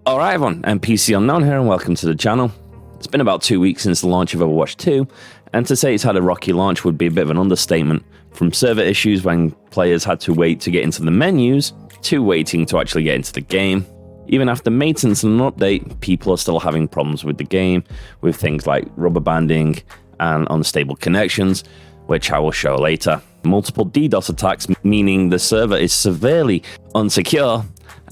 Alright everyone, NPC Unknown here and welcome to the channel. It's been about 2 weeks since the launch of Overwatch 2, and to say it's had a rocky launch would be a bit of an understatement. From server issues when players had to wait to get into the menus, to waiting to actually get into the game. Even after maintenance and an update, people are still having problems with the game, with things like rubber banding and unstable connections, which I will show later. Multiple DDoS attacks, meaning the server is severely unsecure,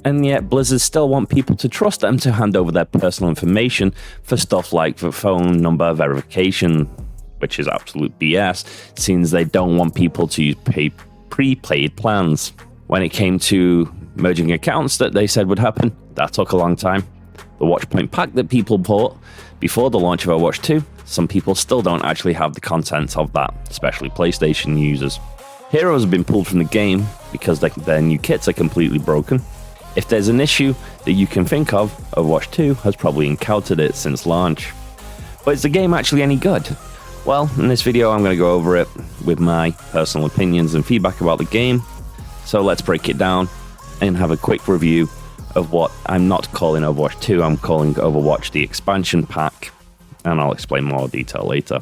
and yet Blizzard still want people to trust them to hand over their personal information for stuff like the phone number verification, which is absolute BS, since they don't want people to use prepaid plans. When it came to merging accounts that they said would happen, that took a long time. The Watchpoint pack that people bought before the launch of Overwatch 2, some people still don't actually have the content of that, especially PlayStation users. Heroes have been pulled from the game because their new kits are completely broken. If there's an issue that you can think of, Overwatch 2 has probably encountered it since launch. But is the game actually any good? Well, in this video I'm going to go over it with my personal opinions and feedback about the game. So let's break it down and have a quick review of what I'm not calling Overwatch 2, I'm calling Overwatch the expansion pack, and I'll explain more detail later.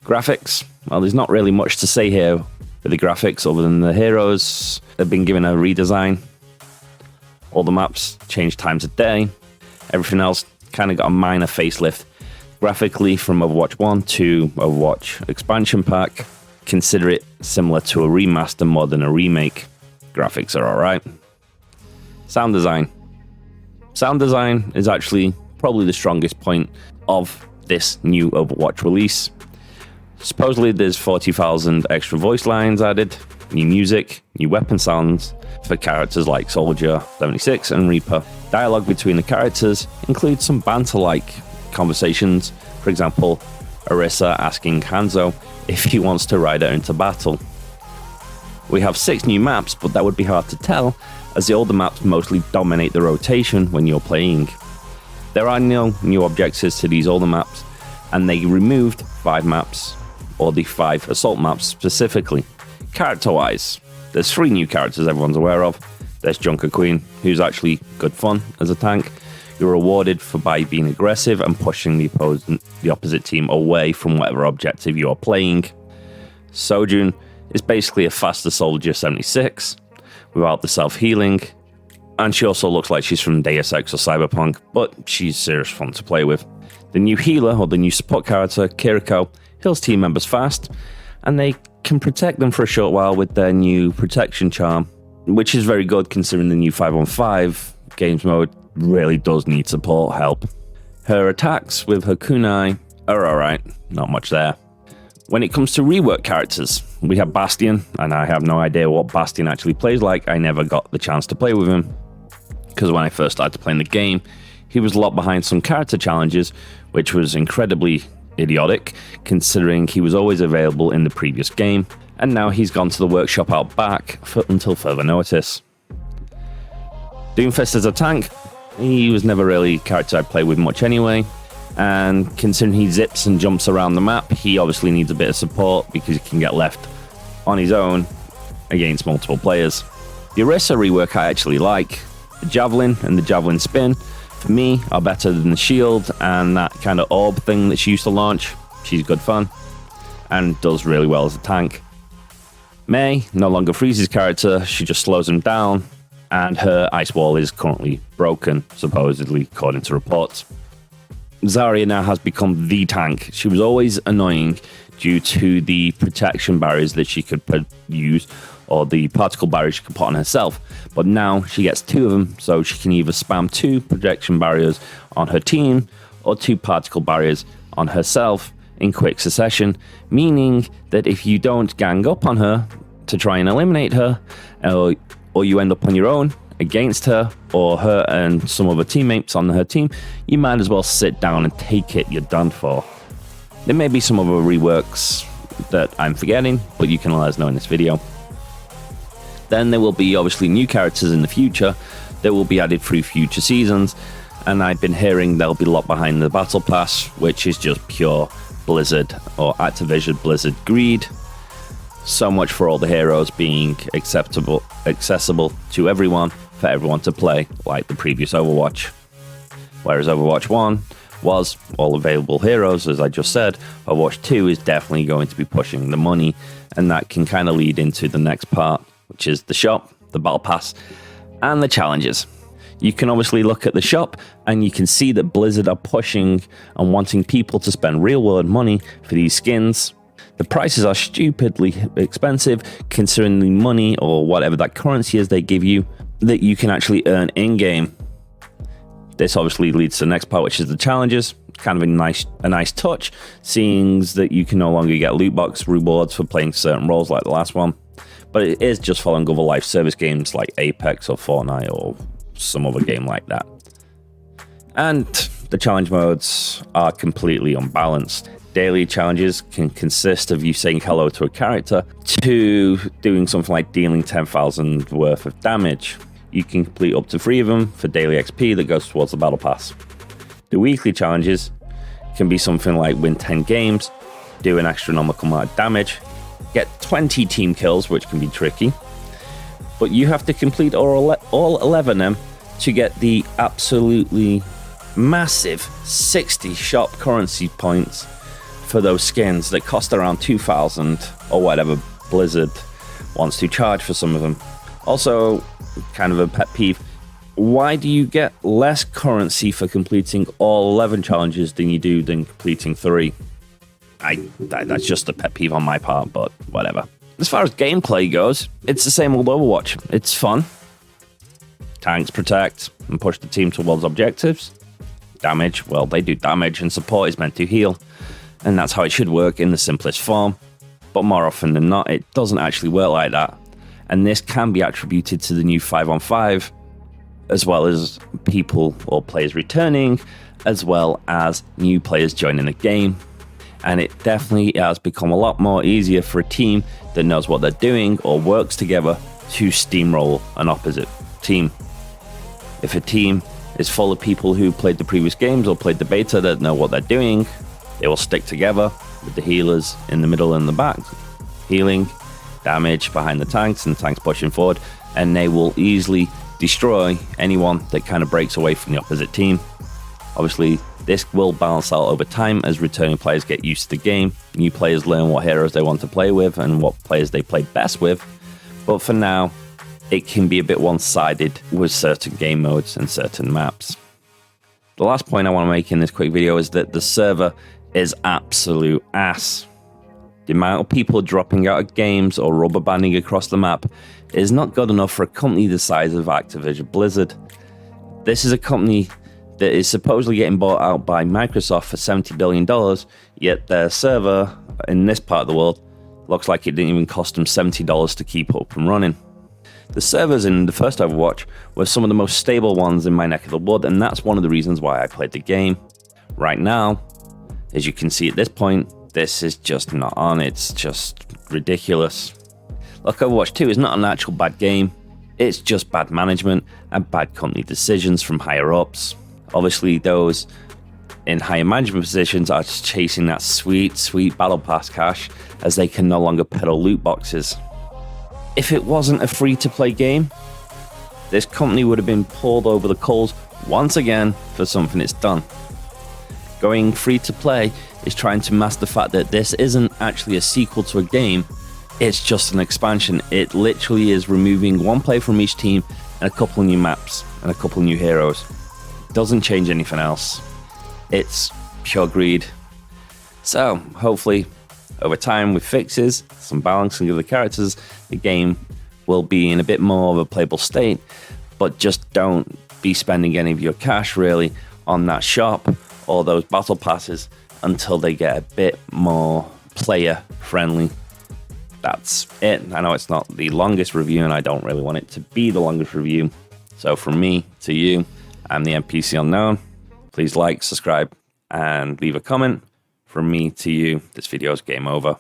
Graphics, well, there's not really much to say here with the graphics other than the heroes have been given a redesign. All the maps changed times a day. Everything else kind of got a minor facelift. Graphically, from Overwatch 1 to Overwatch expansion pack, consider it similar to a remaster more than a remake. Graphics are alright. Sound design. Sound design is actually probably the strongest point of this new Overwatch release. Supposedly there's 40,000 extra voice lines added, new music, new weapon sounds for characters like Soldier, 76 and Reaper. Dialogue between the characters includes some banter-like conversations, for example, Orisa asking Hanzo if he wants to ride her into battle. We have 6 new maps, but that would be hard to tell, as the older maps mostly dominate the rotation when you're playing. There are no new objectives to these older maps, and they removed 5 maps, or the 5 assault maps specifically. Character-wise, there's 3 new characters everyone's aware of. There's Junker Queen, who's actually good fun as a tank. You're rewarded by being aggressive and pushing the opposite team away from whatever objective you are playing. Sojun is basically a faster Soldier 76, without the self-healing, and she also looks like she's from Deus Ex or Cyberpunk, but she's serious fun to play with. The new healer, or the new support character, Kiriko, heals team members fast, and they can protect them for a short while with their new protection charm, which is very good considering the new 5-on-5 games mode really does need support help. Her attacks with her kunai are alright, not much there. When it comes to rework characters, we have Bastion, and I have no idea what Bastion actually plays like. I never got the chance to play with him, because when I first started playing the game, he was locked behind some character challenges, which was incredibly idiotic, considering he was always available in the previous game, and now he's gone to the workshop out back until further notice. Doomfist as a tank, he was never really a character I played with much anyway, and considering he zips and jumps around the map, he obviously needs a bit of support because he can get left on his own against multiple players. The Orisa rework I actually like. The Javelin and the Javelin Spin, for me, are better than the shield and that kind of orb thing that she used to launch. She's good fun and does really well as a tank. Mei no longer freezes character, she just slows him down, and her ice wall is currently broken, supposedly, according to reports. Zarya now has become the tank. She was always annoying due to the protection barriers that she could use, or the particle barriers she could put on herself. But now she gets 2 of them, so she can either spam 2 protection barriers on her team, or 2 particle barriers on herself in quick succession, meaning that if you don't gang up on her to try and eliminate her, or you end up on your own against her, or her and some other teammates on her team, you might as well sit down and take it, you're done for. There may be some other reworks that I'm forgetting, but you can let us know in this video. Then there will be obviously new characters in the future that will be added through future seasons, and I've been hearing they'll be locked behind the Battle Pass, which is just pure Blizzard or Activision Blizzard greed. So much for all the heroes being accessible to everyone, for everyone to play, like the previous Overwatch. Whereas Overwatch 1 was all available heroes, as I just said, Overwatch 2 is definitely going to be pushing the money, and that can kind of lead into the next part, which is the shop, the battle pass, and the challenges. You can obviously look at the shop and you can see that Blizzard are pushing and wanting people to spend real world money for these skins. The prices are stupidly expensive considering the money or whatever that currency is they give you that you can actually earn in-game. This obviously leads to the next part, which is the challenges. Kind of a nice touch, seeing that you can no longer get loot box rewards for playing certain roles like the last one. But it is just following other live service games like Apex or Fortnite or some other game like that. And the challenge modes are completely unbalanced. Daily challenges can consist of you saying hello to a character to doing something like dealing 10,000 worth of damage. You can complete up to 3 of them for daily XP that goes towards the battle pass. The weekly challenges can be something like win 10 games, do an astronomical amount of damage, get 20 team kills, which can be tricky, but you have to complete all 11 of them to get the absolutely massive 60 shop currency points for those skins that cost around 2,000 or whatever Blizzard wants to charge for some of them. Also, kind of a pet peeve, why do you get less currency for completing all 11 challenges than you do than completing 3? That's just a pet peeve on my part, but whatever. As far as gameplay goes, it's the same old Overwatch. It's fun. Tanks protect and push the team towards objectives. Damage, well, they do damage, and support is meant to heal. And that's how it should work in the simplest form. But more often than not, it doesn't actually work like that. And this can be attributed to the new 5-on-5, as well as people or players returning, as well as new players joining the game. And it definitely has become a lot more easier for a team that knows what they're doing or works together to steamroll an opposite team. If a team is full of people who played the previous games or played the beta that know what they're doing, they will stick together with the healers in the middle and the back, healing, damage behind the tanks and tanks pushing forward, and they will easily destroy anyone that kind of breaks away from the opposite team. Obviously, this will balance out over time as returning players get used to the game, new players learn what heroes they want to play with and what players they play best with, but for now, it can be a bit one-sided with certain game modes and certain maps. The last point I want to make in this quick video is that the server is absolute ass. The amount of people dropping out of games or rubber banding across the map is not good enough for a company the size of Activision Blizzard. This is a company that is supposedly getting bought out by Microsoft for $70 billion, yet their server in this part of the world looks like it didn't even cost them $70 to keep up and running. The servers in the first Overwatch were some of the most stable ones in my neck of the wood, and that's one of the reasons why I played the game. Right now, as you can see at this point, this is just not on. It's just ridiculous. Look, Overwatch 2 is not an actual bad game. It's just bad management and bad company decisions from higher ups. Obviously, those in higher management positions are just chasing that sweet, sweet battle pass cash as they can no longer peddle loot boxes. If it wasn't a free-to-play game, this company would have been pulled over the coals once again for something it's done. Going free-to-play is trying to mask the fact that this isn't actually a sequel to a game, it's just an expansion. It literally is removing one player from each team and a couple of new maps and a couple of new heroes. It doesn't change anything else. It's pure greed. So, hopefully, over time with fixes, some balancing of the characters, the game will be in a bit more of a playable state, but just don't be spending any of your cash really on that shop or those battle passes until they get a bit more player friendly. That's it. I know it's not the longest review and I don't really want it to be the longest review. So from me to you, I'm the NPC Unknown. Please like, subscribe, and leave a comment. From me to you, this video is game over.